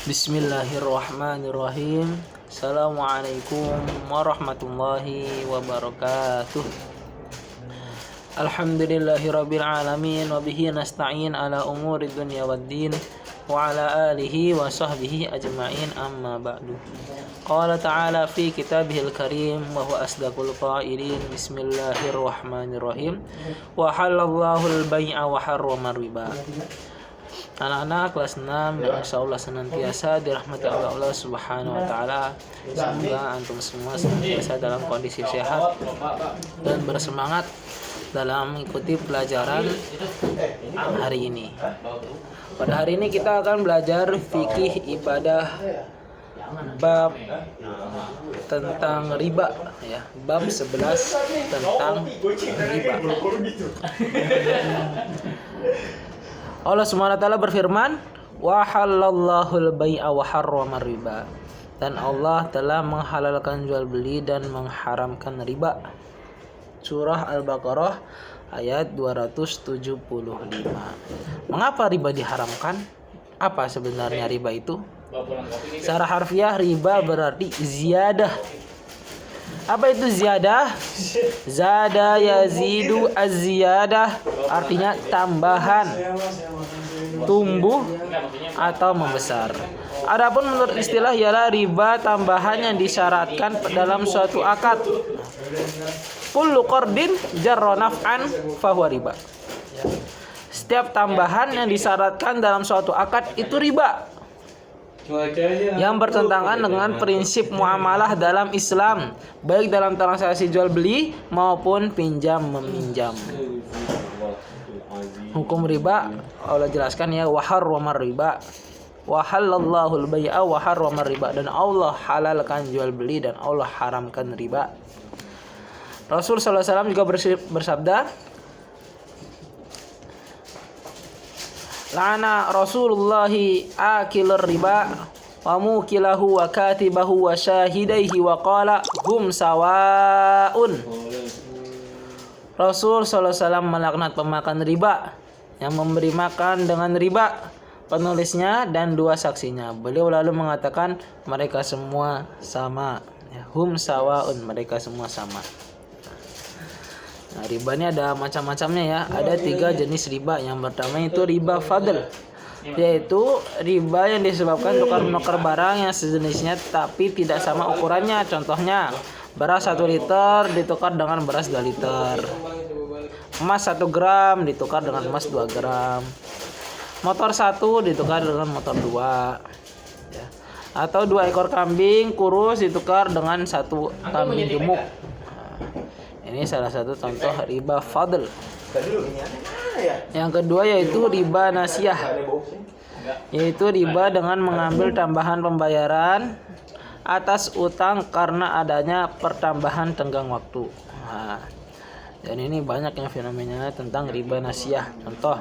Bismillahirrahmanirrahim. Assalamualaikum warahmatullahi wabarakatuh. Alhamdulillahirabbil alamin wa bihi nasta'in ala umuri dunya waddin wa ala alihi wa sahbihi ajma'in, amma ba'du. Qala ta'ala fi kitabihil karim wa huwa asdaqul qailin. Bismillahirrahmanirrahim. Wa halallahu al-bai'a wa harrama riba. Anak-anak kelas 6 yang insyaallah senantiasa dirahmati Allah Subhanahu wa taala. Semoga antum semua senantiasa dalam kondisi sehat dan bersemangat dalam mengikuti pelajaran hari ini. Pada hari ini kita akan belajar fikih ibadah bab tentang riba, ya. Bab 11 tentang riba. Allah Subhanahu wa taala berfirman, "Wa halallahul bai'a wa harrama riba." Dan Allah telah menghalalkan jual beli dan mengharamkan riba. Surah Al-Baqarah ayat 275. Mengapa riba diharamkan? Apa sebenarnya riba itu? Secara harfiah riba berarti ziyadah. Apa itu ziyadah? Zada yazidu az-ziyadah, artinya tambahan, tumbuh atau membesar. Adapun menurut istilah ialah riba tambahan yang disyaratkan dalam suatu akad. Kullu qardin jarra naf'an fahuwa riba. Setiap tambahan yang disyaratkan dalam suatu akad itu riba, yang bertentangan dengan prinsip muamalah dalam Islam, baik dalam transaksi jual beli maupun pinjam meminjam. Hukum riba Allah jelaskan, ya, wa harrama riba wa halallahu al-bai'a wa harrama riba, dan Allah halalkan jual beli dan Allah haramkan riba. Rasul sallallahu alaihi wasallam juga bersabda, la'ana Rasulullahi akilur riba wa mukilahu wa katibahu wa syahidaihi wa qala hum sawaun. Rasul sallallahu alaihi wasallam melaknat pemakan riba, yang memberi makan dengan riba, penulisnya dan dua saksinya. Beliau lalu mengatakan mereka semua sama. Hum sawaun, mereka semua sama. Nah, riba ini ada macam-macamnya, ya. Ada 3 jenis riba. Yang pertama itu riba fadl, yaitu riba yang disebabkan tukar-menukar barang yang sejenisnya tapi tidak sama ukurannya. Contohnya, beras 1 liter ditukar dengan beras 2 liter. Emas 1 gram ditukar dengan emas 2 gram. Motor 1 ditukar dengan motor 2. Ya. Atau 2 ekor kambing kurus ditukar dengan 1 kambing gemuk. Ini salah satu contoh riba fadl. Yang kedua yaitu riba nasiyah, yaitu riba dengan mengambil tambahan pembayaran atas utang karena adanya pertambahan tenggang waktu. Nah, dan ini banyak yang fenomenanya tentang riba nasiyah. Contoh,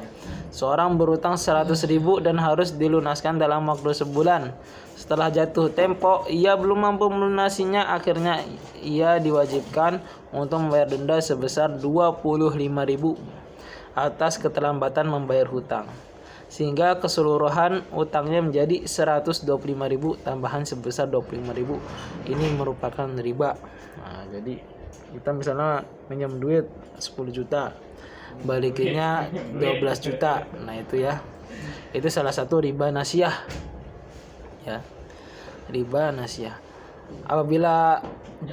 seorang berutang 100.000 dan harus dilunaskan dalam waktu sebulan. Setelah jatuh tempo, ia belum mampu melunasinya. Akhirnya ia diwajibkan untuk membayar denda sebesar 25.000 atas keterlambatan membayar hutang, sehingga keseluruhan utangnya menjadi 125.000 tambahan sebesar 25.000. Ini merupakan riba. Nah, jadi kita misalnya pinjam duit 10 juta, balikinnya 12 juta. Nah, itu, ya. Itu salah satu riba nasiyah. Ya. Riba nasiyah. Apabila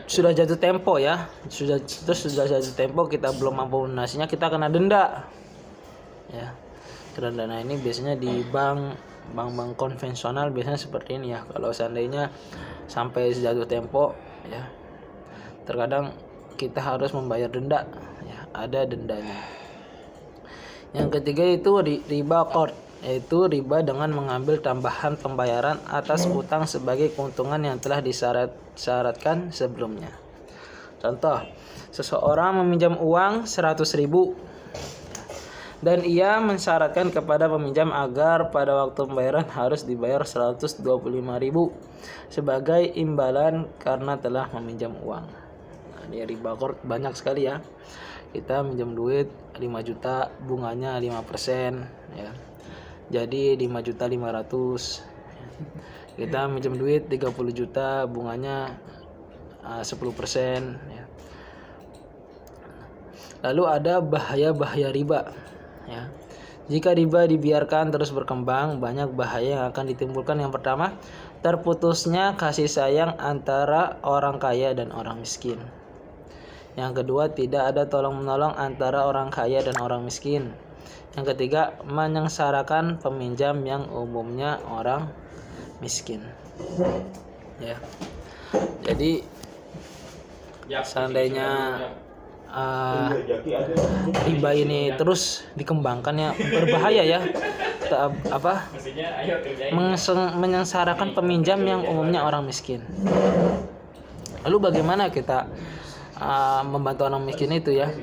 sudah jatuh tempo, ya, sudah jatuh tempo kita belum mampu lunasinya, kita kena denda. Ya. Kena denda ini biasanya di bank konvensional biasanya seperti ini, ya. Kalau seandainya sampai jatuh tempo, ya, terkadang kita harus membayar denda, ya, ada dendanya. Yang ketiga itu riba qard, yaitu riba dengan mengambil tambahan pembayaran atas utang sebagai keuntungan yang telah disyaratkan sebelumnya. Contoh, seseorang meminjam uang 100.000 dan ia mensyaratkan kepada peminjam agar pada waktu pembayaran harus dibayar 125.000 sebagai imbalan karena telah meminjam uang. Nah, di riba qard banyak sekali, ya. Kita minjam duit 5 juta, bunganya 5%, ya. Jadi 5.500.000. Kita minjem duit 30 juta, bunganya 10%, ya. Lalu ada bahaya-bahaya riba, ya. Jika riba dibiarkan terus berkembang, banyak bahaya yang akan ditimbulkan. Yang pertama, terputusnya kasih sayang antara orang kaya dan orang miskin. Yang kedua, tidak ada tolong-menolong antara orang kaya dan orang miskin. Yang ketiga, menyengsarakan peminjam yang umumnya orang miskin. Ya. Jadi seandainya riba ini terus dikembangkan, ya berbahaya, ya. Menyengsarakan peminjam yang umumnya orang miskin. Lalu bagaimana kita membantu orang miskin itu, ya?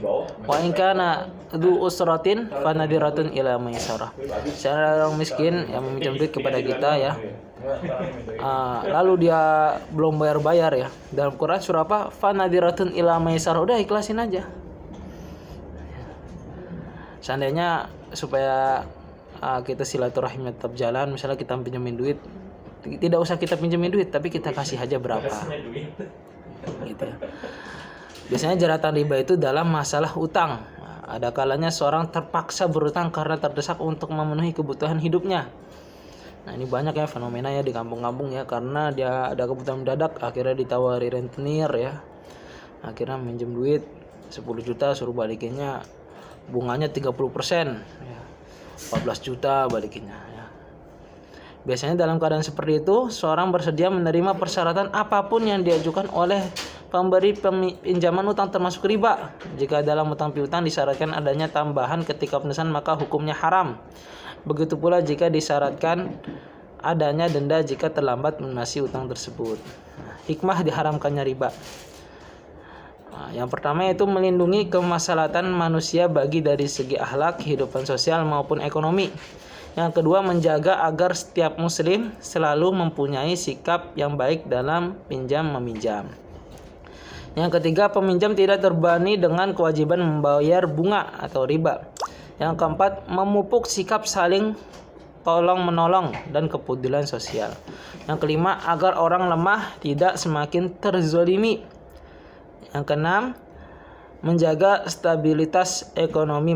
Wa in kana dzu usratin fa nadiratun ila maisarah. Secara orang miskin yang meminjam duit kepada kita, ya, lalu dia belum bayar, ya. Dalam Quran surah apa? Fa nadiratun ila maisarah. Udah ikhlasin aja. Seandainya supaya kita silaturahim tetap jalan, misalnya kita pinjemin duit, tidak usah kita pinjemin duit, tapi kita kasih aja berapa, gitu, ya. Biasanya jeratan riba itu dalam masalah utang. Ada kalanya seorang terpaksa berutang karena terdesak untuk memenuhi kebutuhan hidupnya. Nah, ini banyak, ya, fenomena, ya, di kampung-kampung, ya, karena dia ada kebutuhan mendadak, akhirnya ditawari rentenir, ya. Akhirnya minjem duit 10 juta, suruh balikinnya bunganya 30%, ya. 14 juta balikinnya, ya. Biasanya dalam keadaan seperti itu, seorang bersedia menerima persyaratan apapun yang diajukan oleh pemberi pinjaman utang, termasuk riba. Jika dalam utang piutang disyaratkan adanya tambahan ketika penulisan, maka hukumnya haram. Begitu pula jika disyaratkan adanya denda jika terlambat melunasi utang tersebut. Hikmah diharamkannya riba. Yang pertama yaitu melindungi kemaslahatan manusia bagi dari segi akhlak, kehidupan sosial maupun ekonomi. Yang kedua, menjaga agar setiap muslim selalu mempunyai sikap yang baik dalam pinjam-meminjam. Yang ketiga, peminjam tidak terbebani dengan kewajiban membayar bunga atau riba. Yang keempat, memupuk sikap saling tolong-menolong dan kepedulian sosial. Yang kelima, agar orang lemah tidak semakin terzolimi. Yang keenam, menjaga stabilitas ekonomi